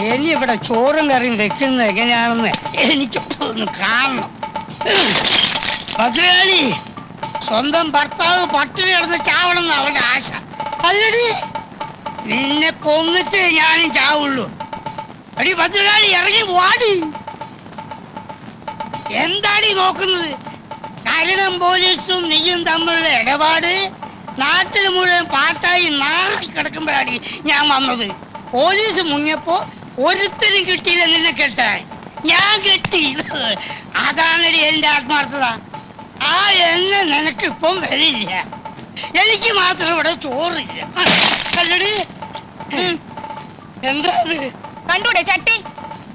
ഇനി ഇവിടെ ചോറും കറിയും വെക്കുന്നത് എങ്ങനെയാണെന്ന് എനിക്ക് ഒന്ന് കാണണം. ഭദ്രകാളി, സ്വന്തം ഭർത്താവ് പട്ടിണി കിടന്ന് ചാവണം അവന്റെ ആശ. അല്ലടി, നിന്നെ കൊന്നിട്ട് ഞാനും ചാവുള്ളൂ. അടി ഭദ്രകാളി, ഇറങ്ങി വാടി. എന്താടി നോക്കുന്നത്? കരുണം പോലീസും നീയും തമ്മിലുള്ള ഇടപാട് നാട്ടിൽ മുഴുവൻ പാട്ടായി നാറി കിടക്കുമ്പോഴാണ് ഞാൻ വന്നത്. പോലീസ് മുങ്ങിയപ്പോ ഒരുത്തരും കിട്ടിയില്ല നിന്നെ കെട്ടാൻ. ഞാൻ കെട്ടി. അതാണടി എന്റെ ആത്മാർത്ഥത. ആ എണ്ണ നിനക്കിപ്പം വരില്ല. എനിക്ക് മാത്രം ഇവിടെ ചോറില്ല. അല്ലടി, എന്താ കണ്ടൂടെ ചട്ടി?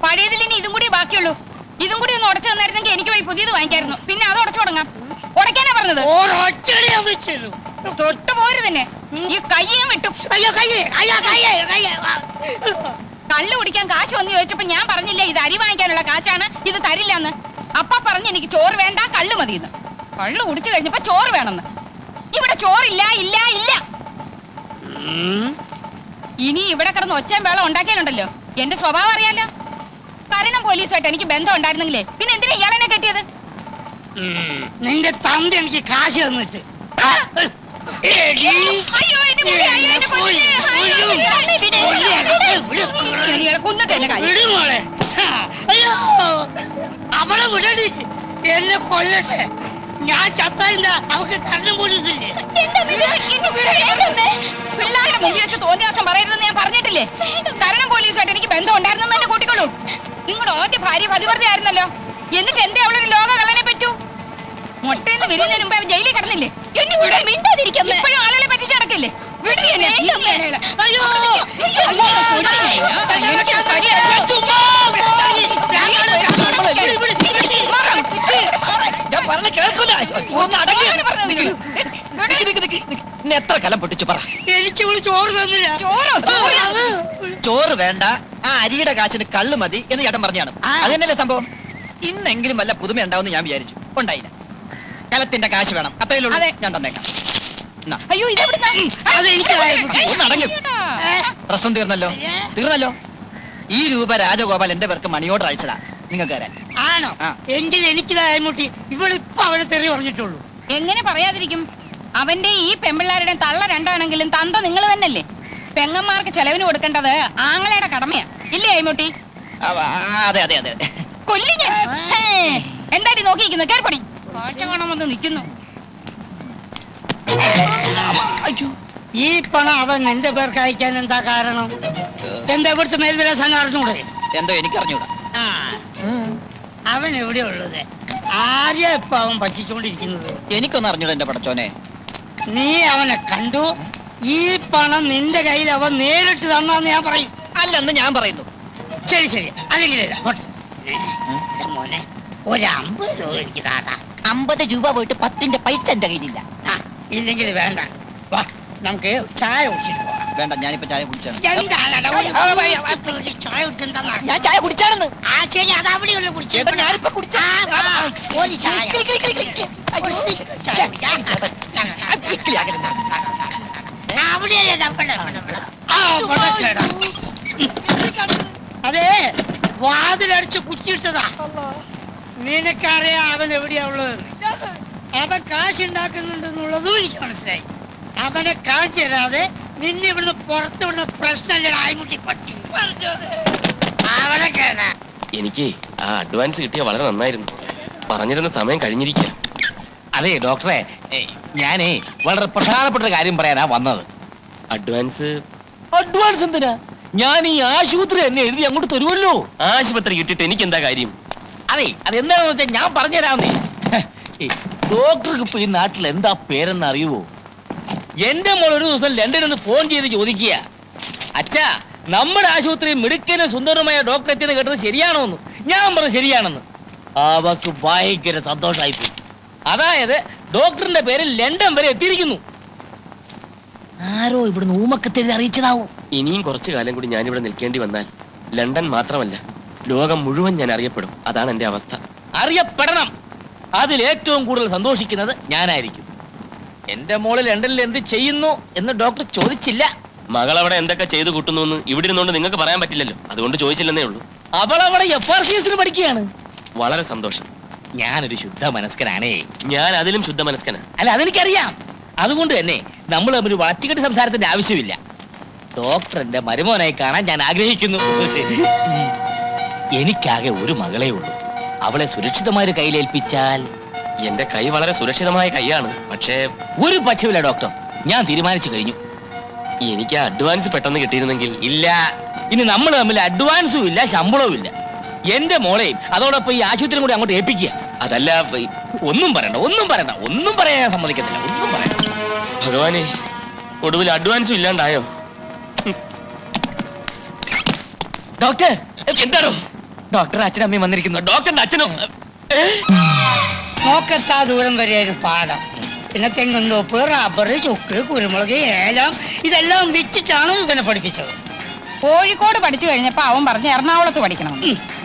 പഴയതിൽ ഇനി ഇതും കൂടി ബാക്കിയുള്ളൂ. ഇതും കൂടി ഒന്ന് ഉടച്ചു തന്നായിരുന്നെങ്കിൽ എനിക്ക് പോയി പുതിയത് വാങ്ങിക്കായിരുന്നു. പിന്നെ അത് ഉടച്ചു തുടങ്ങാം. ഉടക്കാനാ പറഞ്ഞത്. തൊട്ട് പോരു തന്നെ. ഈ കയ്യും വിട്ടു. കള്ളു കുടിക്കാൻ കാശ് വന്ന് ചോദിച്ചപ്പോ ഞാൻ പറഞ്ഞില്ലേ ഇത് അരി വാങ്ങിക്കാനുള്ള കാശാണ്, ഇത് തരില്ലെന്ന്. അപ്പ പറഞ്ഞ് എനിക്ക് ചോറ് വേണ്ട, കള്ളു മതിയെന്ന്. കള്ളു കുടിച്ചു കഴിഞ്ഞപ്പോ ചോറ് വേണമെന്ന്. ഇവിടെ ചോറില്ല, ഇല്ല, ഇല്ല. ഇനി ഇവിടെ കിടന്ന് ഒച്ചയും വേളം ഉണ്ടാക്കിയാലുണ്ടല്ലോ എന്റെ സ്വഭാവം അറിയാലോ. കരുണം പോലീസുമായിട്ട് എനിക്ക് ബന്ധം ഉണ്ടായിരുന്നെങ്കിലേ പിന്നെ എന്തിനാ ഇയാളെന്നെ കെട്ടിയത്? നിന്റെ തന്ത എനിക്ക് കാശ് തന്നിട്ട്. അവളെ വിടടി, എന്നെ കൊല്ലട്ടെ. ഞാൻ ചത്തല്ല, അവക്ക് കരുണം പോലീസില്ലേ. പിള്ളേരുടെ മുമ്പിൽ വെച്ച് തോന്നിയാസം പറയരുതെന്ന് ഞാൻ പറഞ്ഞിട്ടില്ലേ? കരുണം പോലീസുമായിട്ട് എനിക്ക് ബന്ധം ഉണ്ടായിരുന്നെന്ന് തന്നെ കൂട്ടിക്കോളൂ. നിങ്ങളുടെ ആദ്യ ഭാര്യ പതിവ്രത ആയിരുന്നല്ലോ. എന്നിട്ട് എന്തേ അവളൊരു ലോക കളനെ പറ്റൂ? മുട്ടയെന്ന് വിരിയുന്നതിന് മുമ്പ് അവൻ ജയിലിൽ കിടന്നില്ലേ? ഇപ്പോഴും ആളുകളെ പറ്റിച്ച് നടക്കില്ലേ? എത്ര കലം പൊട്ടിച്ചു പറ. എനിക്ക് ചോറ് തന്നില്ല. ചോറ് വേണ്ട, ആ അരിയുടെ കാശിന് കള്ളു മതി എന്ന് ചേട്ടൻ പറഞ്ഞാണ്. അതന്നെയല്ലേ സംഭവം. ഇന്നെങ്കിലും വല്ല പുതുമ ഉണ്ടാവുമെന്ന് ഞാൻ വിചാരിച്ചു. ഉണ്ടായില്ല. കലത്തിന്റെ കാശ് വേണം, അത്രയേ ഉള്ളൂ. ഞാൻ തന്നേക്കാം. അയ്യോ, പ്രശ്നം തീർന്നല്ലോ. ഈ രൂപ രാജഗോപാൽ എന്റെ പേർക്ക് മണി ഓർഡർ അയച്ചതാ നിങ്ങൾക്ക് തരാൻ. ആണോ? എങ്കിൽ എനിക്കിതായ്മുട്ടി. ഇവളിപ്പോ അവനെ തെറി പറഞ്ഞിട്ടുള്ളൂ. എങ്ങനെ പറയാതിരിക്കും? അവന്റെ ഈ പെമ്പിള്ളാരുടെ തള്ള രണ്ടാണെങ്കിലും തന്ത നിങ്ങൾ തന്നെയല്ലേ. പെങ്ങന്മാർക്ക് ചെലവിന് കൊടുക്കേണ്ടത് ആങ്ങളയുടെ കടമയാ, ഇല്ലേ അയ്മുട്ടി? അതെ അതെ അതെ. കൊല്ലിഞ്ഞ എന്താടി നോക്കിയിരിക്കുന്നു? കേൾപ്പൊടി കാഴ്ച കാണാൻ വന്ന് നിൽക്കുന്നു. ഈ പണം അവൻ എന്റെ പേർക്ക് അയക്കാൻ എന്താ കാരണം? എന്താ ഇവിടുത്തെ മേൽവിലാസം അറിഞ്ഞൂടെ? എന്തോ എനിക്കറിഞ്ഞൂടാ. അവൻ എവിടെ ഉള്ളത്? ആരെയാ ഇപ്പൊ അവൻ പറ്റിച്ചോണ്ടിരിക്കുന്നത്? എനിക്കൊന്നും അറിഞ്ഞൂടാ എന്റെ പടച്ചോനെ. നീ അവനെ കണ്ടു? ഈ പണം നിന്റെ കയ്യിൽ അവൻ നേരിട്ട് തന്നാന്ന് ഞാൻ പറയും. അല്ലെന്ന് ഞാൻ പറയുന്നു. ശരി ശരി, അല്ലെങ്കിൽ മോനെ ഒരു 50 രൂപ എനിക്ക് താടാ. 50 രൂപ പോയിട്ട് 10ന്റെ പൈസ എന്റെ കയ്യിലില്ല. ഇല്ലെങ്കിൽ വേണ്ട, വാ നമുക്ക് ചായ കുടിച്ചിട്ട് പോകാം. വേണ്ട, ഞാനിപ്പോ ചായ കുടിച്ചാണ്. ഞാൻ ചായ കുടിച്ചാണെന്ന്. ആ ശരി, അത് അവിടെയുള്ള കുടിച്ചേട്ടാ. ഞാനിപ്പോ കുടിച്ചാ അതെ, വാതിലടിച്ച് കുറ്റിയിട്ടതാ. നിനക്കറിയാം അവൻ എവിടെയാ ഉള്ളത്. അവൻ കാശുണ്ടാക്കുന്നുണ്ടെന്നുള്ളതും എനിക്ക് മനസ്സിലായി. അവനെ കാണിച്ചു തരാതെ നിന്നെ ഇവിടുന്ന് പുറത്തു വിടുന്ന പ്രശ്നമല്ല. ആയിമുട്ടി പറ്റി അവനെ കേടാ. എനിക്ക് ആ അഡ്വാൻസ് കിട്ടിയ വളരെ നന്നായിരുന്നു. പറഞ്ഞിരുന്ന സമയം കഴിഞ്ഞിരിക്കുക. അതെ ഡോക്ടറെ, ഞാനേ വളരെ പ്രധാനപ്പെട്ട കാര്യം പറയാനാ വന്നത്. അഡ്വാൻസ് എന്തിനാ? ഞാൻ ഈ ആശുപത്രി എന്നെ എഴുതി അങ്ങോട്ട് തരുമല്ലോ. ആശുപത്രി കിട്ടിയിട്ട് എനിക്ക് എന്താ കാര്യം? അതെ, അതെന്താണെന്ന് വെച്ചാൽ ഞാൻ പറഞ്ഞുതരാന്നേ. ഡോക്ടർക്ക് ഇപ്പൊ ഈ നാട്ടിൽ എന്താ പേരെന്ന് അറിയുവോ? എന്റെ മോൾ ഒരു ദിവസം ലണ്ടനിൽ നിന്ന് ഫോൺ ചെയ്ത് ചോദിക്കുക, അച്ഛാ നമ്മുടെ ആശുപത്രി മിടുക്കനും സുന്ദരമായ ഡോക്ടർ എത്തിയെന്ന് കേട്ടത് ശരിയാണോ എന്ന്. ഞാൻ പറഞ്ഞു ശരിയാണെന്ന്. അവക്ക് ഭയങ്കര സന്തോഷമായിപ്പോയി. അതായത് ഡോക്ടറിന്റെ പേര് ലണ്ടൻ വരെ എത്തിയിരിക്കുന്നു. ആരോ ഇവിടുന്ന് ഊമക്കത്തെഴുതി അറിയിച്ചതാവും. ഇനിയും കുറച്ചു കാലം കൂടി ഞാനിവിടെ നിൽക്കേണ്ടി വന്നാൽ ലണ്ടൻ മാത്രമല്ല ലോകം മുഴുവൻ ഞാൻ അറിയപ്പെടും. അതാണ് എന്റെ അവസ്ഥ. അറിയപ്പെടണം. അതിൽ ഏറ്റവും കൂടുതൽ സന്തോഷിക്കുന്നത് ഞാനായിരിക്കും. എന്റെ മോള് ലണ്ടനിൽ എന്ത് ചെയ്യുന്നു എന്ന് ഡോക്ടർ ചോദിച്ചില്ല. മകളവിടെ എന്തൊക്കെ ചെയ്തു കൂട്ടുന്നു എന്ന് ഇവിടെ ഇരുന്നുകൊണ്ട് നിങ്ങൾക്ക് പറയാൻ പറ്റില്ലല്ലോ, അതുകൊണ്ട് ചോദിച്ചില്ലെന്നേ ഉള്ളൂ. അവളവിടെ FRCS പഠിക്കുകയാണ്. വളരെ സന്തോഷം. ഞാനൊരു ശുദ്ധ മനസ്കനാണേ. ഞാൻ അതിലും ശുദ്ധ മനസ്കനാ. അല്ല, അതെനിക്കറിയാം. അതുകൊണ്ട് തന്നെ നമ്മൾ തമ്മിൽ വളച്ചുകെട്ടി സംസാരത്തിന്റെ ആവശ്യമില്ല. ഡോക്ടറിന്റെ മരുമോനായി കാണാൻ ഞാൻ ആഗ്രഹിക്കുന്നു. എനിക്കാകെ ഒരു മകളേ ഉള്ളൂ. അവളെ സുരക്ഷിതമായ കയ്യിലേൽപ്പിച്ചാൽ. എന്റെ കൈ വളരെ സുരക്ഷിതമായ കൈയാണ്. പക്ഷേ ഒരു പക്ഷമില്ല ഡോക്ടർ, ഞാൻ തീരുമാനിച്ചു കഴിഞ്ഞു. എനിക്ക് അഡ്വാൻസ് പെട്ടെന്ന് കിട്ടിയിരുന്നെങ്കിൽ. ഇല്ല, ഇനി നമ്മൾ തമ്മിൽ അഡ്വാൻസും ഇല്ല, ശമ്പളവും ഇല്ല. എന്റെ മോളെയും അതോടൊപ്പം ഈ ആശുപത്രിയും കൂടി അങ്ങോട്ട് ഏൽപ്പിക്കുക. അതല്ല, ഒന്നും പറയണ്ട, ഒന്നും പറയണ്ട, ഒന്നും പറയാൻ ഞാൻ സമ്മതിക്കത്തില്ല. ഒന്നും പറയണ്ട. ഭഗവാനെ, ഒടുവിൽ അഡ്വാൻസും ഇല്ലാണ്ടായോ? ഡോക്ടർ, എന്താണോ? ഡോക്ടർ അച്ഛനും അമ്മയും വന്നിരിക്കുന്നു. ഡോക്ടറിന്റെ അച്ഛനും. നോക്കെത്താ ദൂരം വരെ ഒരു പാടം, പിന്നെ തെങ്ങുന്തോപ്പ്, റബ്ബർ, ചുക്ക്, കുരുമുളക്, ഏലം ഇതെല്ലാം വിറ്റിട്ടാണ് ഇവനെ പഠിപ്പിച്ചത്. കോഴിക്കോട് പഠിച്ചു കഴിഞ്ഞപ്പോ അവൻ പറഞ്ഞ് എറണാകുളത്ത് പഠിക്കണം,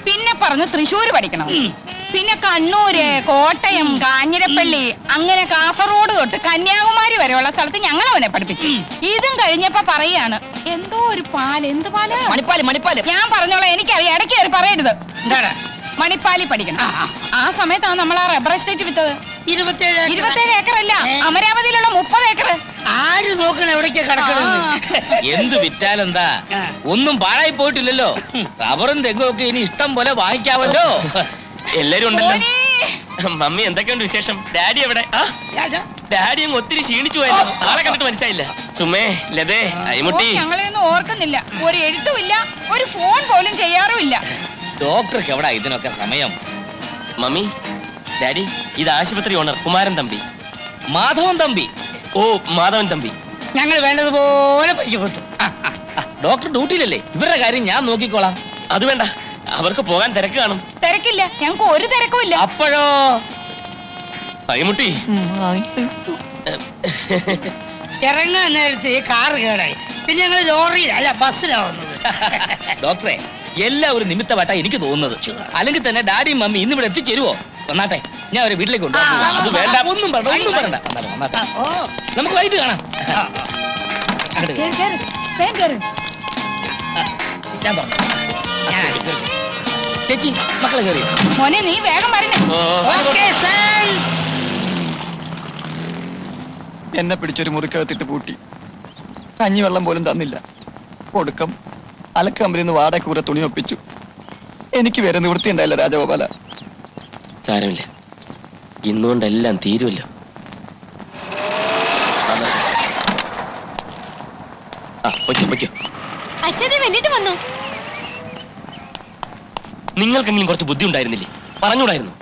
പിന്നെ പറഞ്ഞ് തൃശ്ശൂര് പഠിക്കണം, പിന്നെ കണ്ണൂര്, കോട്ടയം, കാഞ്ഞിരപ്പള്ളി, അങ്ങനെ കാസർഗോഡ് തൊട്ട് കന്യാകുമാരി വരെയുള്ള സ്ഥലത്ത് ഞങ്ങൾ അവനെ പഠിപ്പിച്ചു. ഇതും കഴിഞ്ഞപ്പോ പറയാണ് എന്തോ ഒരു പാല്, എന്ത് പാല്? മണിപ്പാല്. ഞാൻ പറഞ്ഞോളാം, എനിക്കറിയാം, ഇടയ്ക്ക് കയറി പറയരുത്. എന്താണ്? മണിപ്പാലി പഠിക്കണം. ആ സമയത്താണ് നമ്മൾ ആ റബ്ബർ എസ്റ്റേറ്റ് വിറ്റത്. 27 ഏക്കറല്ല, അമരാവതിയിലുള്ള 30 ഏക്കർ. ആര് നോക്കണം എവിടേക്കാ കിടക്കണമെന്ന്? എന്ത് വിറ്റാലെന്താ, ഒന്നും പാഴായി പോയിട്ടില്ലല്ലോ. റബ്ബറും തെങ്ങും ഒക്കെ ഇനി ഇഷ്ടം പോലെ വാങ്ങിക്കാമല്ലോ. എല്ലാരും ഉണ്ടല്ലോ. മോനെ, മമ്മി എന്തൊക്കെയുണ്ട് വിശേഷം? ഡാഡി എവിടെ? ഡാഡി അങ്ങ് ഒത്തിരി ക്ഷീണിച്ചു പോയല്ലോ. ആളെ കണ്ടിട്ട് മനസ്സിലായില്ല. സുമേ, ലതേ, അയ്മുട്ടി. ഞങ്ങളെയൊന്നും ഓർക്കുന്നില്ല. ഒരു എഴുത്തുമില്ല, ഒരു ഫോൺ പോലും ചെയ്യാറുമില്ല. ഡോക്ടർക്ക് എവിടാ ഇതിനൊക്കെ സമയം? മമ്മി, ഡാഡി, ഇത് ആശുപത്രി ഓണർ കുമാരൻ തമ്പി. മാധവൻ തമ്പി. ഓ, മാധവൻ തമ്പി. ഞങ്ങൾ വേണ്ടതുപോലെ പരിചയപ്പെട്ടു. ഡോക്ടർ ഡ്യൂട്ടിയിലല്ലേ, ഇവരുടെ കാര്യം ഞാൻ നോക്കിക്കോളാം. അത് വേണ്ട, അവർക്ക് പോകാൻ തിരക്ക് കാണും. തിരക്കില്ല, ഞങ്ങൾക്ക് ഒരു തിരക്കുമില്ല. അപ്പോഴോ? അയ്മുട്ടി, ഇറങ്ങാൻ നേരത്തെ കാറ് കേടായി, പിന്നെ ഞങ്ങൾ ലോറിയിൽ അല്ല ബസ്സിലാവുന്നത്. ഡോക്ടറെ, എല്ലാം ഒരു നിമിത്തമായിട്ടാ എനിക്ക് തോന്നുന്നത്. അല്ലെങ്കിൽ തന്നെ ഡാഡിയും മമ്മി ഇന്ന് ഇവിടെ എത്തിച്ചേരുവോ? വന്നാട്ടെ, ഞാൻ അവരെ വീട്ടിലേക്ക് കൊണ്ടുപോകാം. അത് വേണ്ട. ഒന്നും പറയണ്ട, ഒന്നും പറയണ്ട. വന്നാട്ടെ. ഓ, നമുക്ക് വൈകിട്ട് കാണാം. അങ്ങോട്ട് കേറ്, കേറ്, വേഗം കേറ്. ഞാൻ പറഞ്ഞു. ചേച്ചി, മക്കളെ കയറി. മോനെ, നീ വേഗം വരണേ. ഓ, ഓക്കേ, സാർ. എന്നെ പിടിച്ചൊരു മുറിക്കകത്തിട്ട് പൂട്ടി. കഞ്ഞിവെള്ളം പോലും തന്നില്ല. ഒടുക്കം അലക്കമ്പരിൽ നിന്ന് വാടക കൂടെ തുണി ഒപ്പിച്ചു. എനിക്ക് വേറെ നിവൃത്തി ഉണ്ടായില്ല രാജഗോപാല. സാരമില്ല, ഇന്നുകൊണ്ടെല്ലാം തീരുമല്ലോ. പൊയ്ക്കോ. അച്ഛനെ വെല്ലിട്ട് വന്നു. നിങ്ങൾക്കെങ്കിലും കുറച്ച് ബുദ്ധി ഉണ്ടായിരുന്നില്ലേ? പറഞ്ഞൂടായിരുന്നു?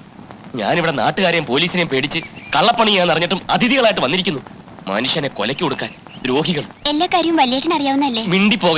ഞാനിവിടെ നാട്ടുകാരെയും പോലീസിനെയും പേടിച്ച് കള്ളപ്പണി ചെയ്യാന്ന് അറിഞ്ഞിട്ടും അതിഥികളായിട്ട് വന്നിരിക്കുന്നു. മനുഷ്യനെ കൊലയ്ക്ക് കൊടുക്കാൻ ദ്രോഹികൾ. എല്ലാ കാര്യവും വല്യേട്ടൻ അറിയാവുന്നല്ലേ? മിണ്ടിപ്പോ